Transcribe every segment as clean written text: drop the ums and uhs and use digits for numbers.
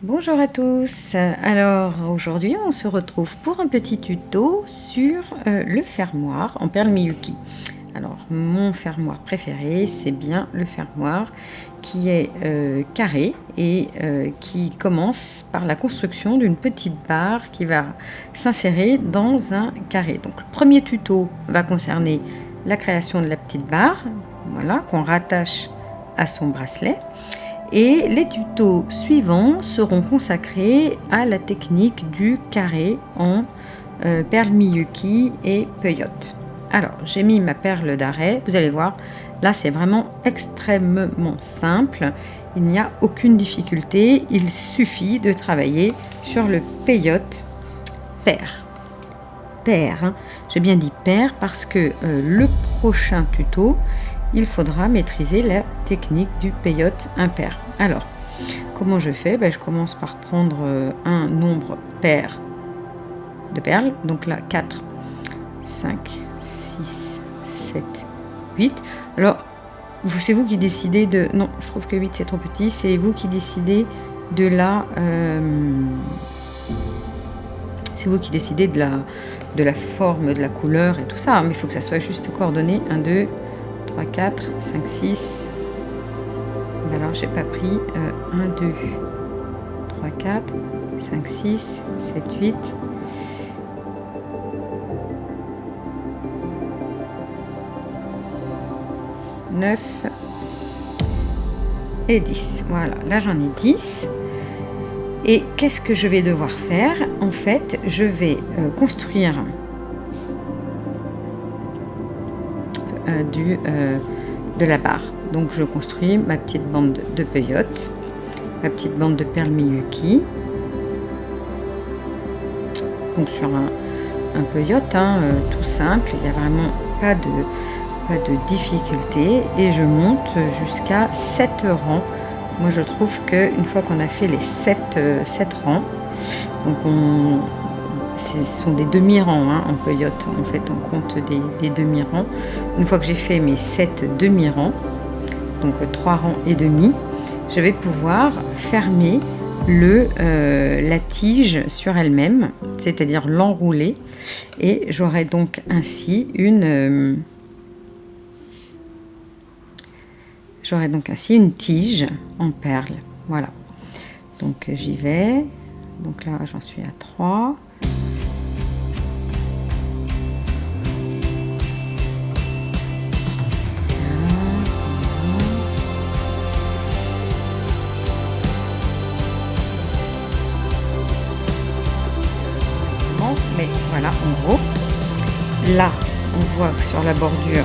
Bonjour à tous, alors aujourd'hui on se retrouve pour un petit tuto sur le fermoir en perles Miyuki. Alors mon fermoir préféré c'est bien le fermoir qui est carré et qui commence par la construction d'une petite barre qui va s'insérer dans un carré. Donc le premier tuto va concerner la création de la petite barre, voilà, qu'on rattache à son bracelet. Et les tutos suivants seront consacrés à la technique du carré en perles Miyuki et peyote. Alors, j'ai mis ma perle d'arrêt, vous allez voir, là c'est vraiment extrêmement simple, il n'y a aucune difficulté, il suffit de travailler sur le peyote pair. Pair, hein. J'ai bien dit pair parce que le prochain tuto, il faudra maîtriser la technique du peyote impair. Alors, comment je fais? Je commence par prendre un nombre pair de perles. Donc là, 4, 5, 6, 7, 8. Alors, c'est vous qui décidez de... Non, je trouve que 8 c'est trop petit. C'est vous qui décidez de la... C'est vous qui décidez de la forme, de la couleur et tout ça. Mais il faut que ça soit juste coordonné. 1, 2... 3, 4, 5, 6. Alors, j'ai pas pris 1, 2, 3, 4, 5, 6, 7, 8. 9 et 10. Voilà, là j'en ai 10. Et qu'est-ce que je vais devoir faire? En fait, je vais construire de la barre. Donc je construis ma petite bande de peyote, ma petite bande de perles Miyuki. Donc sur un peyote, hein, tout simple, il n'y a vraiment pas de difficulté. Et je monte jusqu'à 7 rangs. Moi je trouve qu'une fois qu'on a fait les 7 rangs, donc ce sont des demi-rangs, hein, en peyote, en fait on compte des demi-rangs. Une fois que j'ai fait mes 7 demi-rangs, donc 3 rangs et demi, je vais pouvoir fermer la tige sur elle-même, c'est-à-dire l'enrouler, et j'aurai donc ainsi une tige en perles. Voilà, donc j'y vais. Donc là j'en suis à 3. Mais voilà, en gros, là on voit que sur la bordure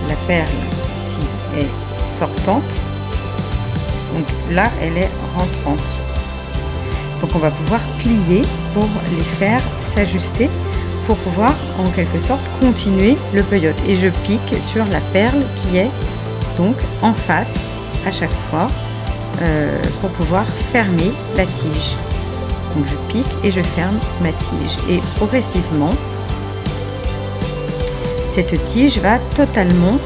la perle ici est sortante, donc là elle est rentrante. Donc on va pouvoir plier pour les faire s'ajuster pour pouvoir en quelque sorte continuer le peyote. Et je pique sur la perle qui est donc en face à chaque fois pour pouvoir fermer la tige. Donc je pique et je ferme ma tige. Et progressivement, cette tige va totalement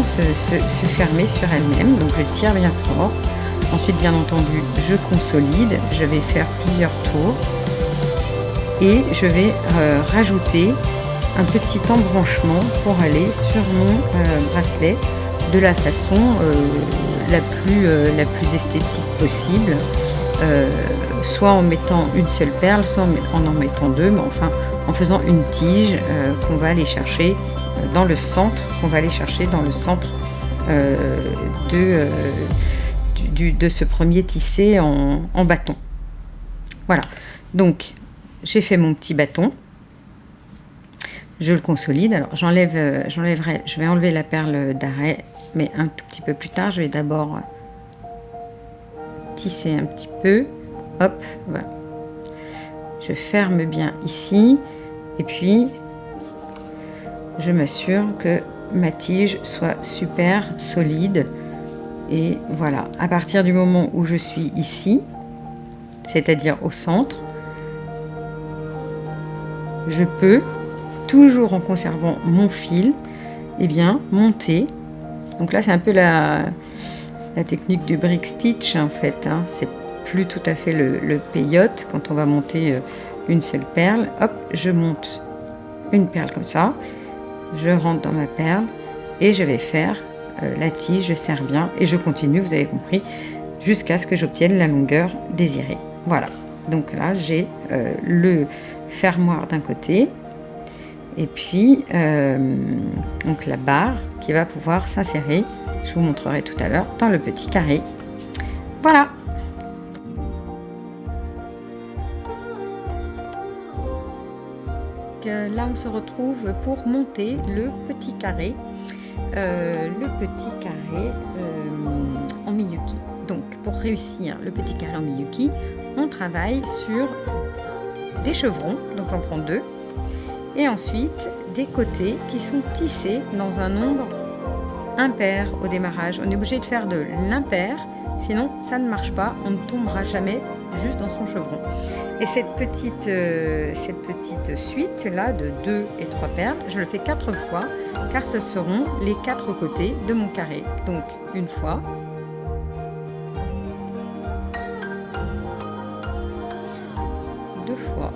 se fermer sur elle-même. Donc je tire bien fort. Ensuite, bien entendu, je consolide. Je vais faire plusieurs tours. Et je vais rajouter un petit embranchement pour aller sur mon bracelet de la façon la plus esthétique possible. Soit en mettant une seule perle, soit en mettant deux, mais enfin en faisant une tige qu'on va aller chercher dans le centre, de ce premier tissé en bâton. Voilà, donc j'ai fait mon petit bâton, je le consolide. Alors je vais enlever la perle d'arrêt, mais un tout petit peu plus tard. Je vais d'abord tisser un petit peu, hop, voilà. Je ferme bien ici et puis je m'assure que ma tige soit super solide. Et voilà, à partir du moment où je suis ici, c'est-à-dire au centre, je peux, toujours en conservant mon fil, eh bien, monter. Donc là, c'est un peu la technique du brick stitch, en fait. Hein. C'est plus tout à fait le peyote. Quand on va monter une seule perle, hop, je monte une perle comme ça. Je rentre dans ma perle et je vais faire la tige, je serre bien et je continue, vous avez compris, jusqu'à ce que j'obtienne la longueur désirée. Voilà. Donc là, j'ai le fermoir d'un côté et puis donc la barre qui va pouvoir s'insérer, je vous montrerai tout à l'heure, dans le petit carré. Voilà. Là, on se retrouve pour monter le petit carré en Miyuki. Donc, pour réussir le petit carré en Miyuki, on travaille sur des chevrons, donc j'en prends 2, et ensuite des côtés qui sont tissés dans un nombre impair au démarrage. On est obligé de faire de l'impair, sinon ça ne marche pas, on ne tombera jamais juste dans son chevron. Et cette petite suite là de 2 et 3 perles, je le fais 4 fois, car ce seront les 4 côtés de mon carré. Donc une fois, 2 fois,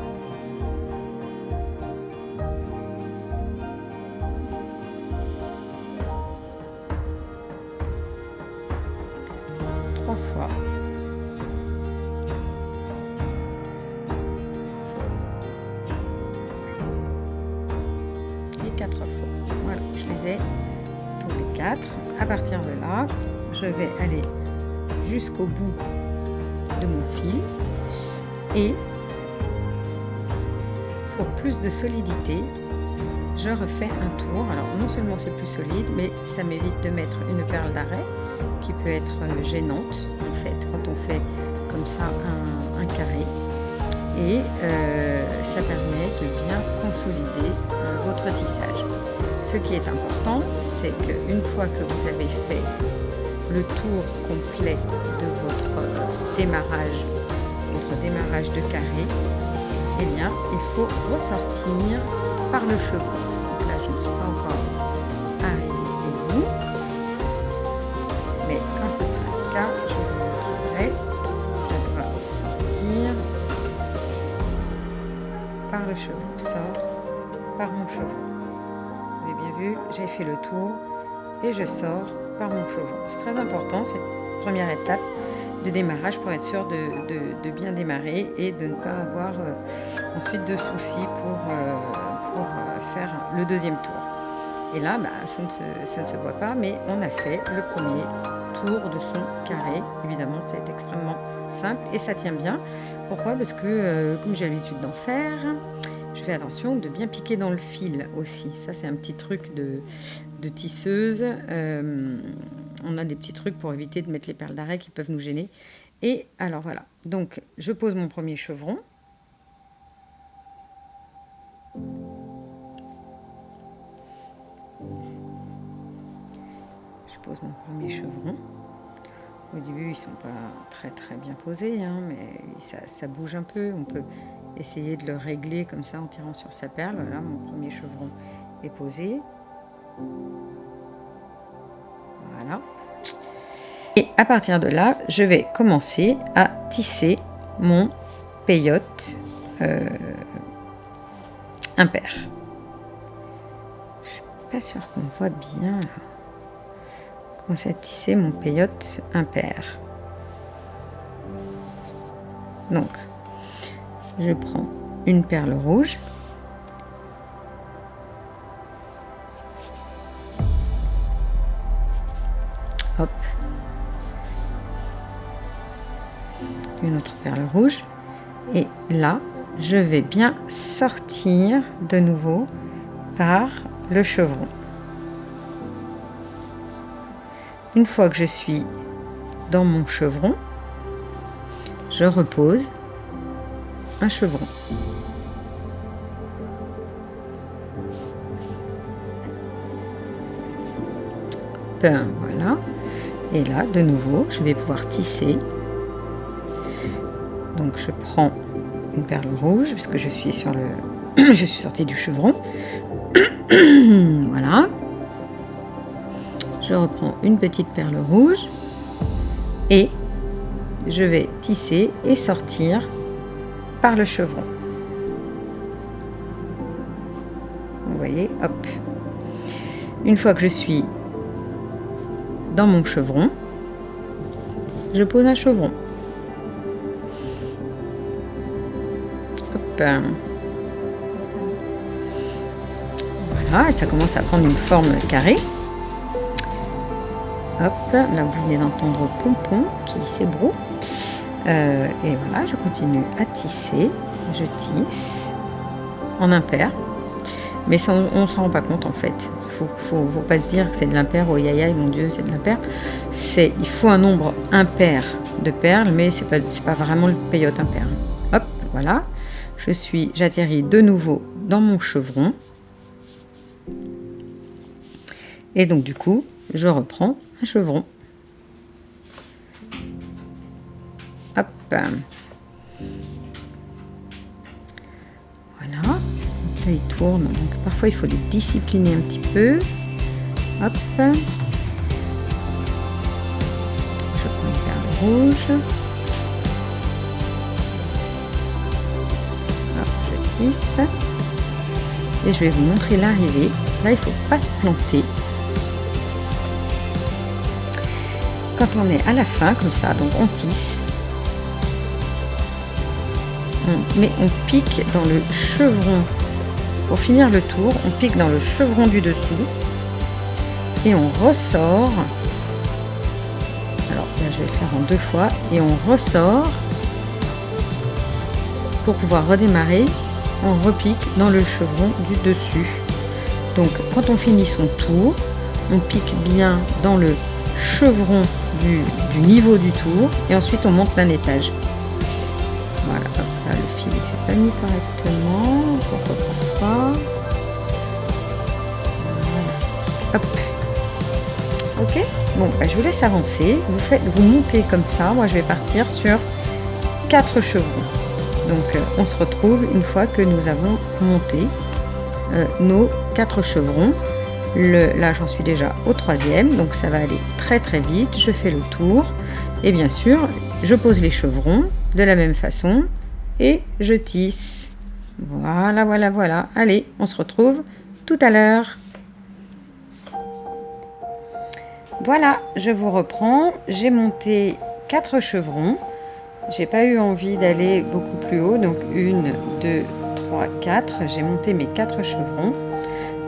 3 fois, et 4 fois. Voilà, je les ai tous les 4. À partir de là, je vais aller jusqu'au bout de mon fil et pour plus de solidité, je refais un tour. Alors non seulement c'est plus solide, mais ça m'évite de mettre une perle d'arrêt qui peut être gênante en fait quand on fait comme ça un carré, et ça permet de bien consolider votre tissage. Ce qui est important, c'est qu'une fois que vous avez fait le tour complet de votre démarrage de carré, eh bien il faut ressortir par le chevron. Donc là, je ne suis pas encore arrivée au bout, mais quand ce sera le cas, je vous montrerai. Je dois sortir par le chevron, sort par mon chevron. Vous avez bien vu, j'ai fait le tour et je sors par mon chevron. C'est très important cette première étape de démarrage pour être sûr de bien démarrer et de ne pas avoir ensuite de soucis pour faire le deuxième tour. Et là, ça ne se voit pas, mais on a fait le premier tour de son carré. Évidemment, c'est extrêmement simple et ça tient bien. Pourquoi? Parce que comme j'ai l'habitude d'en faire, je fais attention de bien piquer dans le fil aussi. Ça, c'est un petit truc de tisseuse. On a des petits trucs pour éviter de mettre les perles d'arrêt qui peuvent nous gêner. Et alors voilà, donc je pose mon premier chevron. Je pose mon premier chevron. Au début, ils ne sont pas très bien posés, hein, mais ça bouge un peu. On peut essayer de le régler comme ça en tirant sur sa perle. Voilà, mon premier chevron est posé. Voilà. Et à partir de là, je vais commencer à tisser mon peyote impair. Je suis pas sûre qu'on voit bien là. Commencer à tisser mon peyote impair. Donc, je prends une perle rouge. Hop. Une autre perle rouge. Et là, je vais bien sortir de nouveau par le chevron. Une fois que je suis dans mon chevron, je repose un chevron. Voilà. Et là, de nouveau, je vais pouvoir tisser. Donc, je prends une perle rouge puisque je suis sur Je suis sortie du chevron. Voilà. Je reprends une petite perle rouge et je vais tisser et sortir par le chevron. Vous voyez, hop. Une fois que je suis dans mon chevron, je pose un chevron. Hop. Voilà, et ça commence à prendre une forme carrée. Hop, là vous venez d'entendre Pompon qui s'ébroue. Et voilà, je continue à tisser. Je tisse en impair. Mais ça, on ne s'en rend pas compte en fait. Faut pas se dire que c'est de l'impair. Oh aïe aïe, mon Dieu, c'est de l'impair. Il faut un nombre impair de perles, mais c'est pas vraiment le peyote impair. Hop, voilà. J'atterris de nouveau dans mon chevron. Et donc du coup, je reprends un chevron. Hop. Voilà. Là, ils tournent. Donc parfois, il faut les discipliner un petit peu. Hop. Je prends une perle rouge. Hop, je tisse. Et je vais vous montrer l'arrivée. Là, il ne faut pas se planter. Quand on est à la fin, comme ça, donc on tisse. Mais on pique dans le chevron. Pour finir le tour, on pique dans le chevron du dessous. Et on ressort. Alors là, je vais le faire en 2 fois. Et on ressort. Pour pouvoir redémarrer, on repique dans le chevron du dessus. Donc quand on finit son tour, on pique bien dans le chevron du niveau du tour et ensuite on monte d'un étage. Voilà, hop, là le fil s'est pas mis correctement, on reprend pas. Voilà. Hop. Ok, bon, bah, je vous laisse avancer, vous montez comme ça, moi je vais partir sur 4 chevrons. Donc on se retrouve une fois que nous avons monté nos 4 chevrons. Là j'en suis déjà au 3e, donc ça va aller très très vite. Je fais le tour et bien sûr je pose les chevrons de la même façon et je tisse. Voilà, voilà, voilà. Allez, on se retrouve tout à l'heure. Voilà, je vous reprends. J'ai monté 4 chevrons. J'ai pas eu envie d'aller beaucoup plus haut, donc 1, 2, 3, 4. J'ai monté mes 4 chevrons.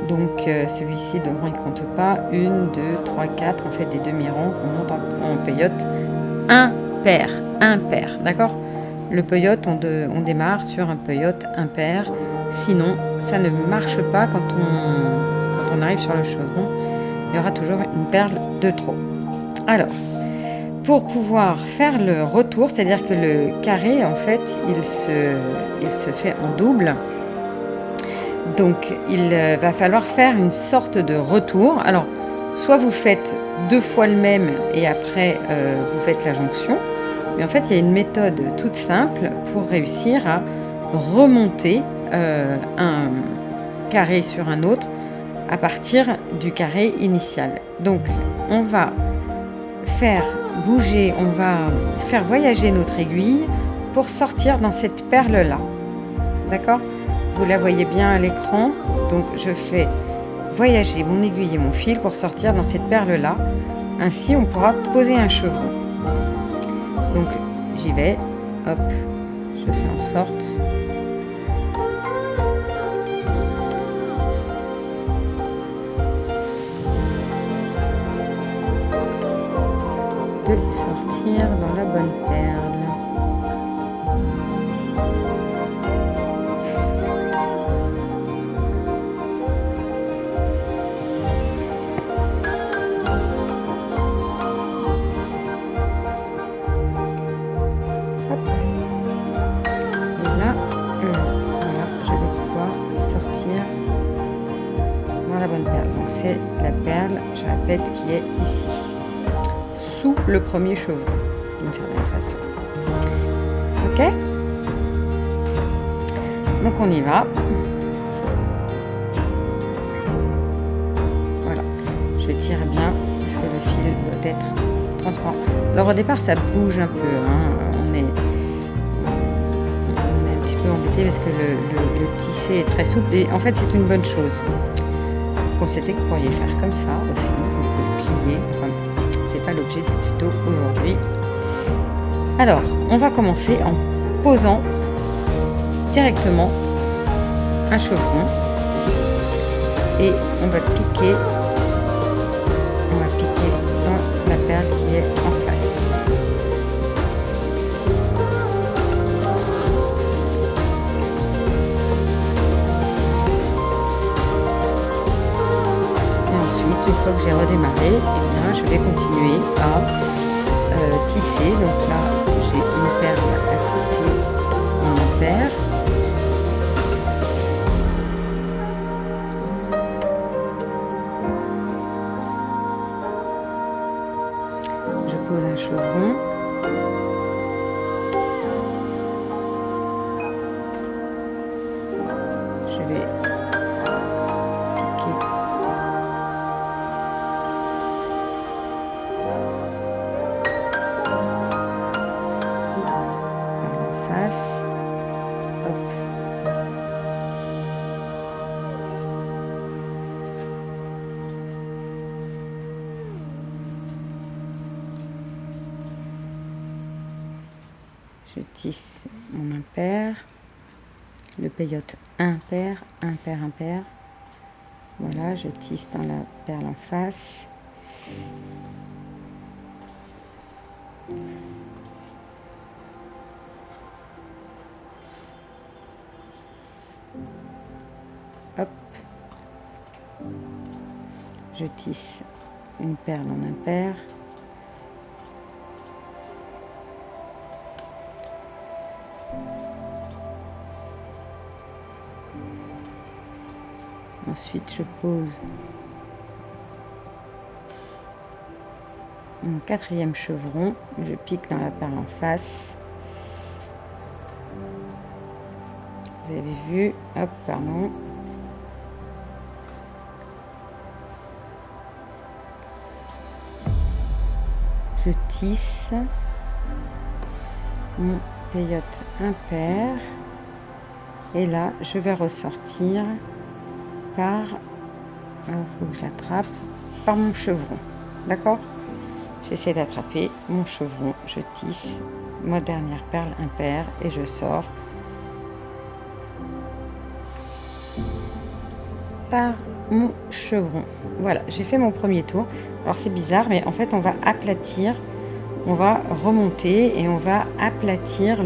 Donc celui-ci de rang il compte pas. 1, 2, 3, 4. En fait des demi-rangs qu'on monte en peyote impair. Impair, d'accord? Le peyote, on démarre sur un peyote impair. Sinon, ça ne marche pas quand on arrive sur le chevron. Il y aura toujours une perle de trop. Alors, pour pouvoir faire le retour, c'est-à-dire que le carré, en fait, il se fait en double. Donc, il va falloir faire une sorte de retour. Alors, soit vous faites 2 fois le même et après, vous faites la jonction. Mais en fait, il y a une méthode toute simple pour réussir à remonter un carré sur un autre à partir du carré initial. Donc, on va faire bouger, on va faire voyager notre aiguille pour sortir dans cette perle-là. D'accord ? Vous la voyez bien à l'écran. Donc, je fais voyager mon aiguille et mon fil pour sortir dans cette perle-là. Ainsi, on pourra poser un chevron. Donc, j'y vais. Hop, je fais en sorte de sortir dans la bonne perle. Hop. Et là, voilà, je vais pouvoir sortir dans la bonne perle. Donc c'est la perle, je répète, qui est ici. Sous le premier chevron, d'une certaine façon. Ok ? Donc on y va. Je tire bien parce que le fil doit être transparent. Alors au départ ça bouge un peu, hein. On est un petit peu embêté parce que le tissé est très souple et en fait c'est une bonne chose. Bon, c'était que vous pourriez faire comme ça aussi, vous pouvez le plier, enfin c'est pas l'objet du tuto aujourd'hui. Alors on va commencer en posant directement un chevron et on va piquer dans la perle qui est en face ici. Et ensuite, une fois que j'ai redémarré, eh bien, je vais continuer à tisser. Donc là, j'ai une perle à tisser en impair. Je pose un chevron. Je vais piquer par la face. Hop. Je tisse mon impair, le peyote impair, impair, impair. Voilà, je tisse dans la perle en face. Hop. Je tisse une perle en impair. Ensuite, je pose mon quatrième chevron. Je pique dans la perle en face. Vous avez vu, hop, pardon. Je tisse mon peyote impair. Et là, je vais ressortir par, il faut que je l'attrape, par mon chevron. D'accord? J'essaie d'attraper mon chevron, je tisse ma dernière perle impair et je sors par mon chevron. Voilà, j'ai fait mon premier tour. Alors c'est bizarre, mais en fait on va aplatir, on va remonter et on va aplatir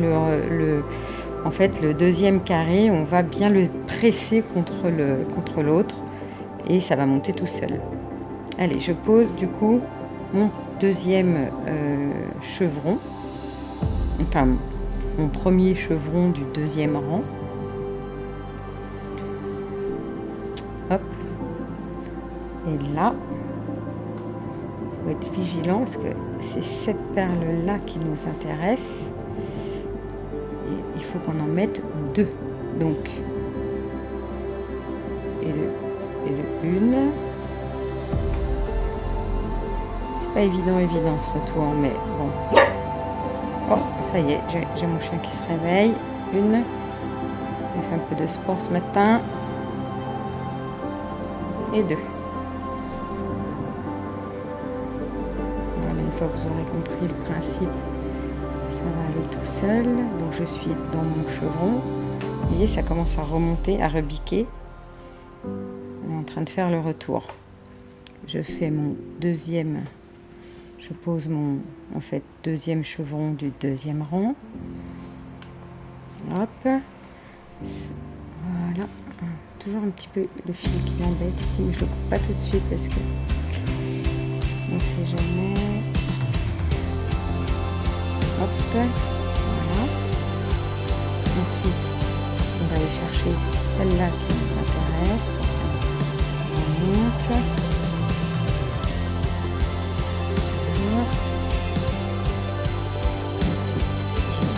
en fait le deuxième carré, on va bien le presser contre l'autre et ça va monter tout seul. Allez, je pose du coup mon deuxième chevron, enfin mon premier chevron du deuxième rang. Hop. Et là, il faut être vigilant parce que c'est cette perle-là qui nous intéresse. Et il faut qu'on en mette deux. Donc, et le une. C'est pas évident ce retour, mais bon. Oh, ça y est, j'ai mon chien qui se réveille. Une. On fait un peu de sport ce matin. Et deux. Voilà, une fois que vous aurez compris le principe, ça va aller tout seul. Donc je suis dans mon chevron. Vous voyez, ça commence à remonter, à rebiquer. On est en train de faire le retour. Je fais mon deuxième, je pose mon en fait deuxième chevron du deuxième rang. Hop. Voilà. Toujours un petit peu le fil qui m'embête ici, mais je le coupe pas tout de suite parce que on ne sait jamais. Hop, voilà. Ensuite, on va aller chercher celle-là qui nous intéresse. On monte. Ensuite, je prends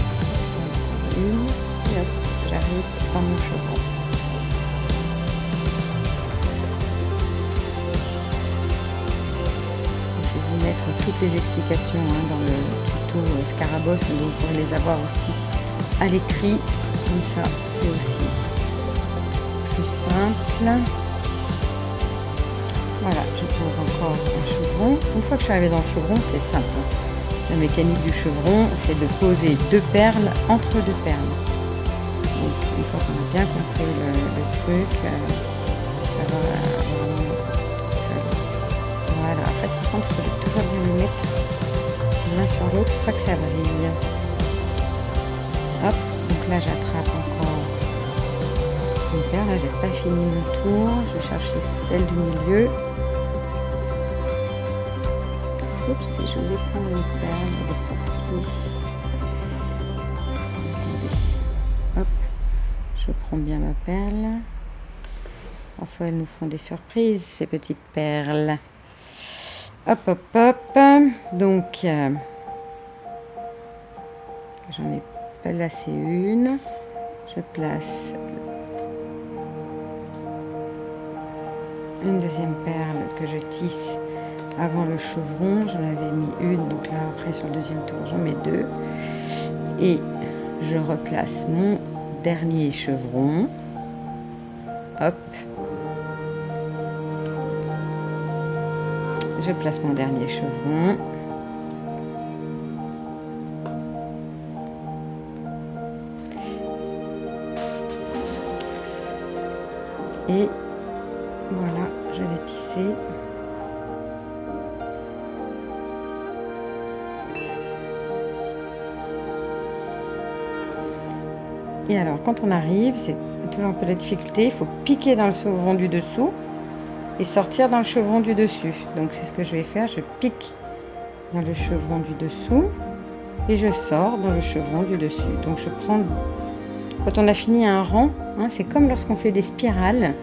une et hop, j'arrive par mon chevron. toutes les explications dans le tuto Scarabosse, mais vous pourrez les avoir aussi à l'écrit, comme ça c'est aussi plus simple. Voilà, je pose encore un chevron. Une fois que je suis arrivée dans le chevron, c'est simple. La mécanique du chevron, c'est de poser 2 perles entre 2 perles. Donc, une fois qu'on a bien compris le truc, ça va vraiment tout seul. Voilà, après par contre, il faut toujours bien le mettre l'un sur l'autre, pas que ça brille. Hop, donc là j'attrape encore une perle, là j'ai pas fini mon tour, je vais chercher celle du milieu. Oups, je voulais prendre une perle, elle est sortie. Hop, je prends bien ma perle. Parfois elles nous font des surprises, ces petites perles. Hop, hop, hop. Donc, j'en ai placé une. Je place une deuxième perle que je tisse avant le chevron. J'en avais mis une, donc là après sur le deuxième tour j'en mets 2. Et je replace mon dernier chevron. Hop. Je place mon dernier chevron. Et voilà, je vais tisser. Et alors, quand on arrive, c'est toujours un peu la difficulté, il faut piquer dans le chevron du dessous et sortir dans le chevron du dessus. Donc c'est ce que je vais faire, je pique dans le chevron du dessous et je sors dans le chevron du dessus. Donc je prends, quand on a fini un rang, c'est comme lorsqu'on fait des spirales,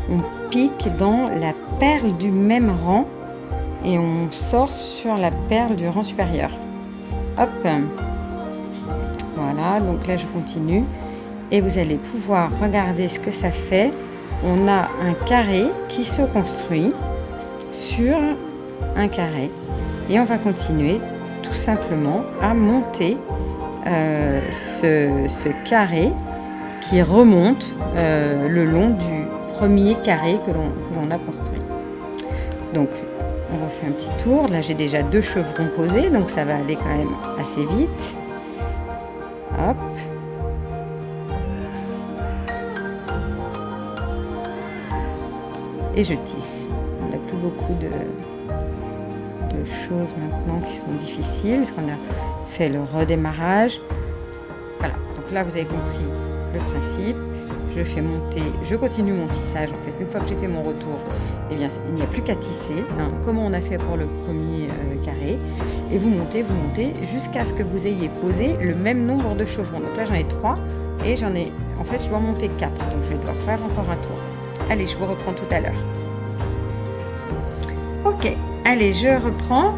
on pique dans la perle du même rang et on sort sur la perle du rang supérieur. Hop, voilà, donc là je continue et vous allez pouvoir regarder ce que ça fait. On a un carré qui se construit sur un carré et on va continuer tout simplement à monter ce carré qui remonte le long du premier carré que l'on a construit. Donc on refait un petit tour. Là j'ai déjà 2 chevrons posés, donc ça va aller quand même assez vite. Hop. Et je tisse. On n'a plus beaucoup de choses maintenant qui sont difficiles parce qu'on a fait le redémarrage. Voilà, donc là vous avez compris le principe. Je continue mon tissage en fait. Une fois que j'ai fait mon retour, eh bien, il n'y a plus qu'à tisser, comme on a fait pour le premier carré. Et vous montez jusqu'à ce que vous ayez posé le même nombre de chevrons. Donc là j'en ai 3 et en fait je dois monter 4. Donc je vais devoir faire encore un tour. Allez, je vous reprends tout à l'heure. Ok, allez, je reprends.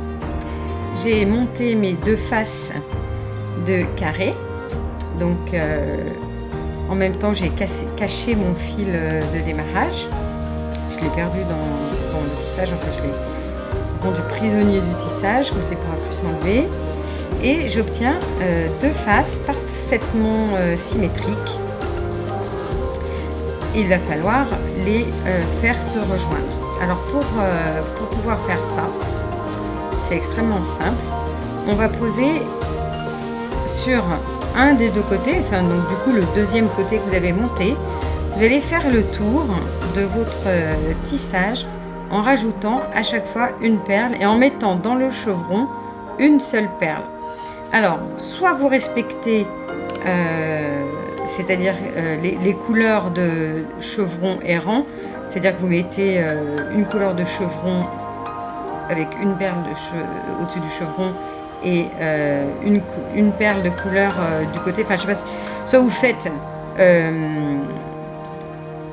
J'ai monté mes 2 faces de carré. Donc, en même temps, j'ai caché mon fil de démarrage. Je l'ai perdu dans le tissage. En fait, je l'ai rendu prisonnier du tissage, comme ça il pourra plus s'enlever. Et j'obtiens 2 faces parfaitement symétriques. Il va falloir les faire se rejoindre. Alors pour pouvoir faire ça, c'est extrêmement simple. On va poser sur un des 2 côtés, enfin donc du coup le deuxième côté que vous avez monté, vous allez faire le tour de votre tissage en rajoutant à chaque fois une perle et en mettant dans le chevron une seule perle. Alors soit vous respectez c'est-à-dire les couleurs de chevron errant, c'est-à-dire que vous mettez une couleur de chevron avec une perle au-dessus du chevron et une perle de couleur du côté, enfin je sais pas, soit vous faites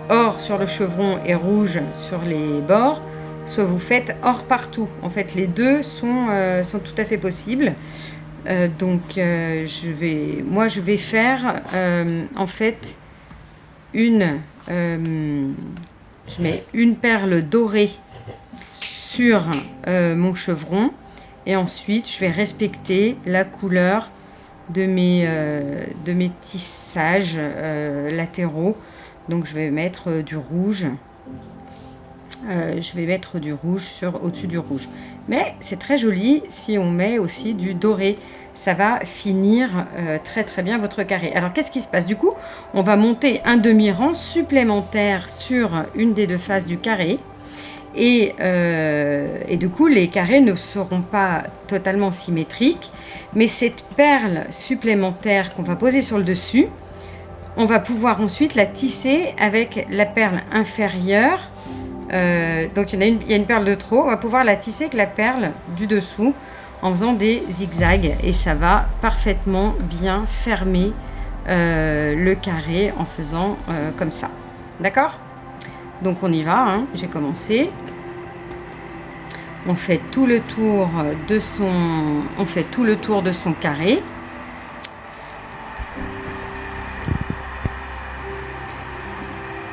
or sur le chevron et rouge sur les bords, soit vous faites or partout. En fait les deux sont tout à fait possibles. Donc je vais faire en fait je mets une perle dorée sur mon chevron Et ensuite, je vais respecter la couleur de mes tissages latéraux. Donc, je vais mettre du rouge. Je vais mettre du rouge au-dessus du rouge. Mais c'est très joli si on met aussi du doré. Ça va finir très très bien votre carré. Alors qu'est-ce qui se passe? Du coup, on va monter un demi-rang supplémentaire sur une des deux faces du carré. Et du coup, les carrés ne seront pas totalement symétriques. Mais cette perle supplémentaire qu'on va poser sur le dessus, on va pouvoir ensuite la tisser avec la perle inférieure. Donc il y a une perle de trop, on va pouvoir la tisser avec la perle du dessous en faisant des zigzags et ça va parfaitement bien fermer le carré en faisant comme ça. D'accord? Donc on y va, hein. J'ai commencé. On fait tout le tour de son carré.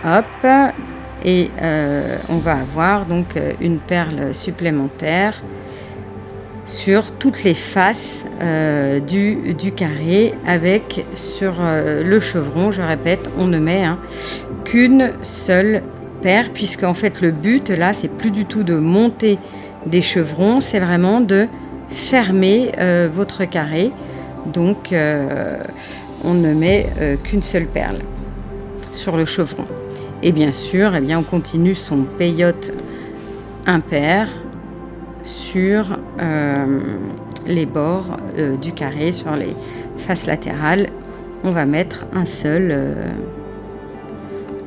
Hop. Et on va avoir donc une perle supplémentaire sur toutes les faces du carré avec sur le chevron, je répète, on ne met qu'une seule paire puisque en fait le but là c'est plus du tout de monter des chevrons, c'est vraiment de fermer votre carré. Donc on ne met qu'une seule perle sur le chevron. Et bien sûr, eh bien, on continue son peyote impair sur les bords du carré, sur les faces latérales. On va mettre un seul,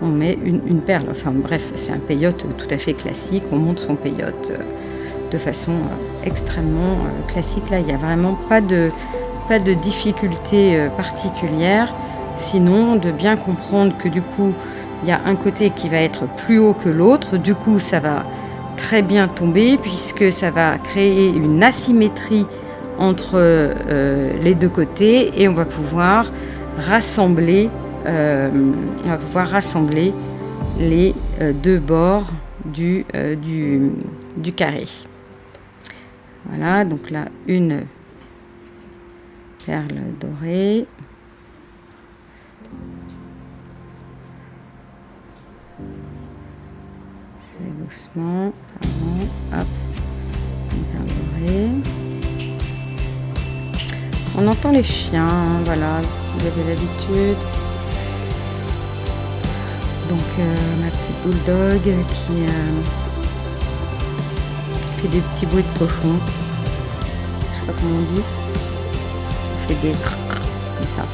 on met une perle. Enfin bref, c'est un peyote tout à fait classique. On monte son peyote de façon extrêmement classique. Là, il n'y a vraiment pas de difficulté particulière. Sinon, de bien comprendre que du coup, il y a un côté qui va être plus haut que l'autre. Du coup, ça va très bien tomber puisque ça va créer une asymétrie entre les deux côtés et on va pouvoir rassembler, les deux bords du carré. Voilà, donc là, une perle dorée. Doucement, pardon, hop, une perle dorée. On entend les chiens, voilà, vous avez l'habitude. Donc ma petite bulldog qui fait des petits bruits de cochon. Je sais pas comment on dit. Elle fait des comme ça.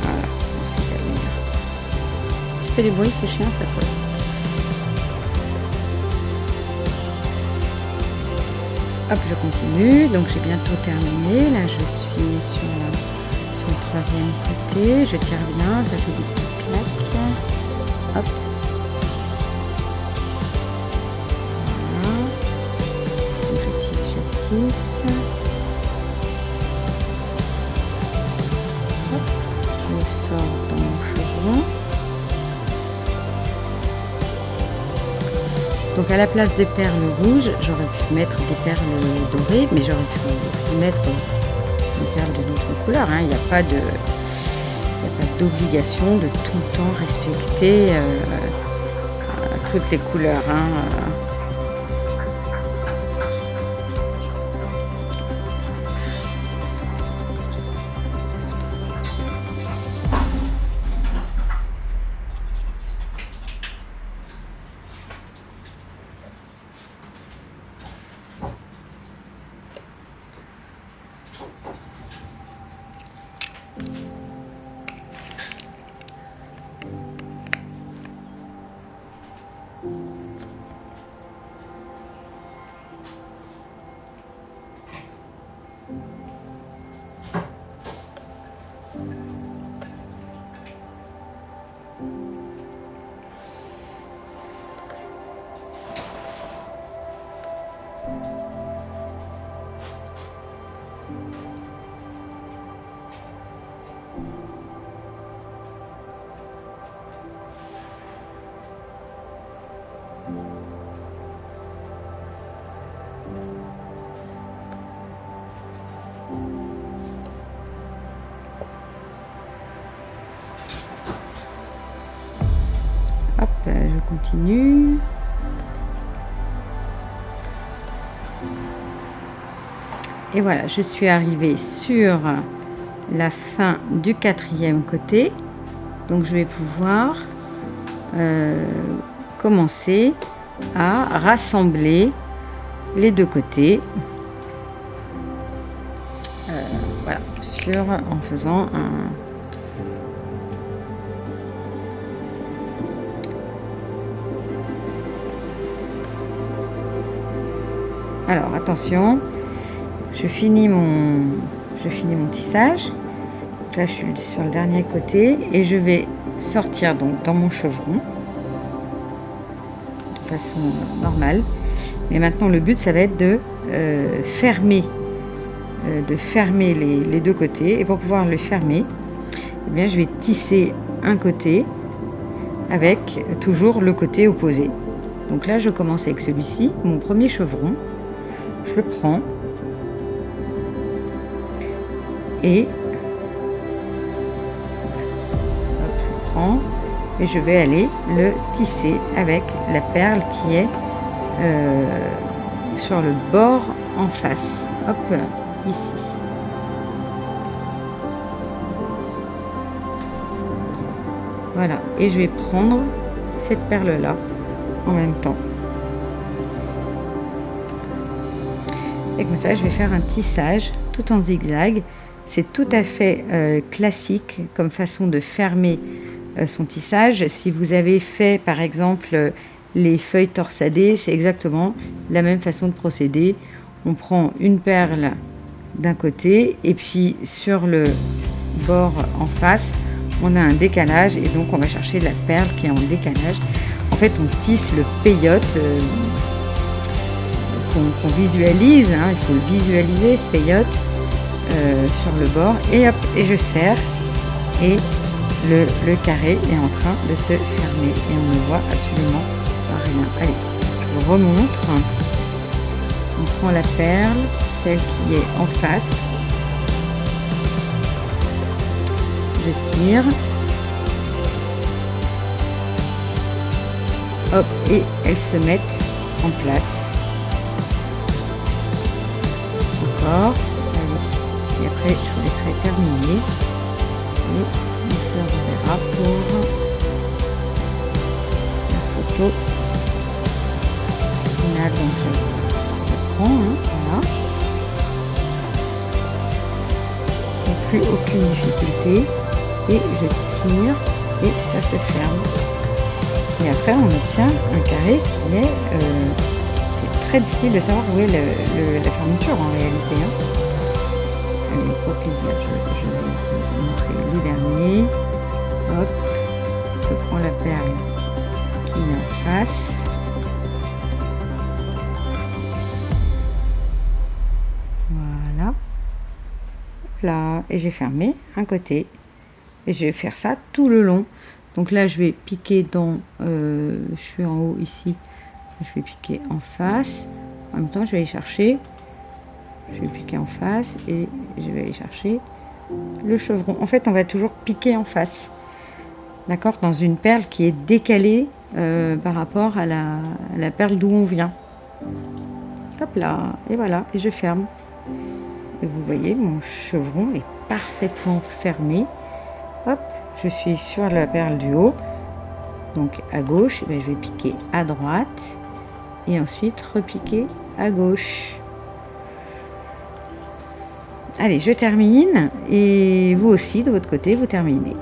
Voilà, c'est calme. Je fais des bruits, ces chiens, ça fait. Hop, je continue. Donc j'ai bientôt terminé. Là, je suis sur le troisième côté. Je tire bien. Ça fait des petites claques. Hop. Voilà. Donc je tisse. Hop. Je sors dans mon chevron. Donc à la place des perles rouges, j'aurais pu mettre des perles dorées, mais j'aurais pu aussi mettre des perles de d'autres couleurs. Il n'y a pas d'obligation de tout le temps respecter toutes les couleurs. Hop, je continue. Et voilà, je suis arrivée sur la fin du 4e côté. Donc je vais pouvoir commencer à rassembler les 2 côtés. Voilà, en faisant un... Alors attention, je finis mon tissage. Donc là je suis sur le dernier côté et je vais sortir donc dans mon chevron de façon normale. Mais maintenant le but ça va être de fermer les 2 côtés, et pour pouvoir le fermer, eh bien, je vais tisser un côté avec toujours le côté opposé. Donc là je commence avec celui-ci, mon premier chevron. Je le prends et hop, je le prends et je vais aller le tisser avec la perle qui est sur le bord en face. Hop, ici. Voilà, et je vais prendre cette perle là en même temps. Et comme ça, je vais faire un tissage tout en zigzag. C'est tout à fait classique comme façon de fermer son tissage. Si vous avez fait, par exemple, les feuilles torsadées, c'est exactement la même façon de procéder. On prend une perle d'un côté et puis sur le bord en face, on a un décalage et donc on va chercher la perle qui est en décalage. En fait, on tisse le peyote qu'on visualise, hein, il faut le visualiser ce peyote sur le bord, et hop, et je serre et le carré est en train de se fermer et on ne voit absolument rien. Allez, je vous remontre. On prend la perle, celle qui est en face, je tire, hop, et elles se mettent en place. Encore, allez, et après je vous laisserai terminer et on se reverra pour la photo finale. Donc je prends, hein, voilà, plus aucune difficulté et je tire et ça se ferme, et après on obtient un carré qui est c'est très difficile de savoir où est la fermeture en réalité, hein. Allez, au plaisir, je vais vous montrer le dernier. Hop, je prends la perle qui est en face, voilà, là, et j'ai fermé un côté et je vais faire ça tout le long. Donc là je vais piquer dans je suis en haut ici, je vais piquer en face, en même temps je vais aller chercher, je vais piquer en face et je vais aller chercher le chevron. En fait on va toujours piquer en face, d'accord, dans une perle qui est décalée par rapport à la perle d'où on vient. Hop là, et voilà, et je ferme. Et vous voyez, mon chevron est parfaitement fermé. Hop, je suis sur la perle du haut, donc à gauche, et bien je vais piquer à droite et ensuite repiquer à gauche. Allez, je termine et vous aussi de votre côté vous terminez.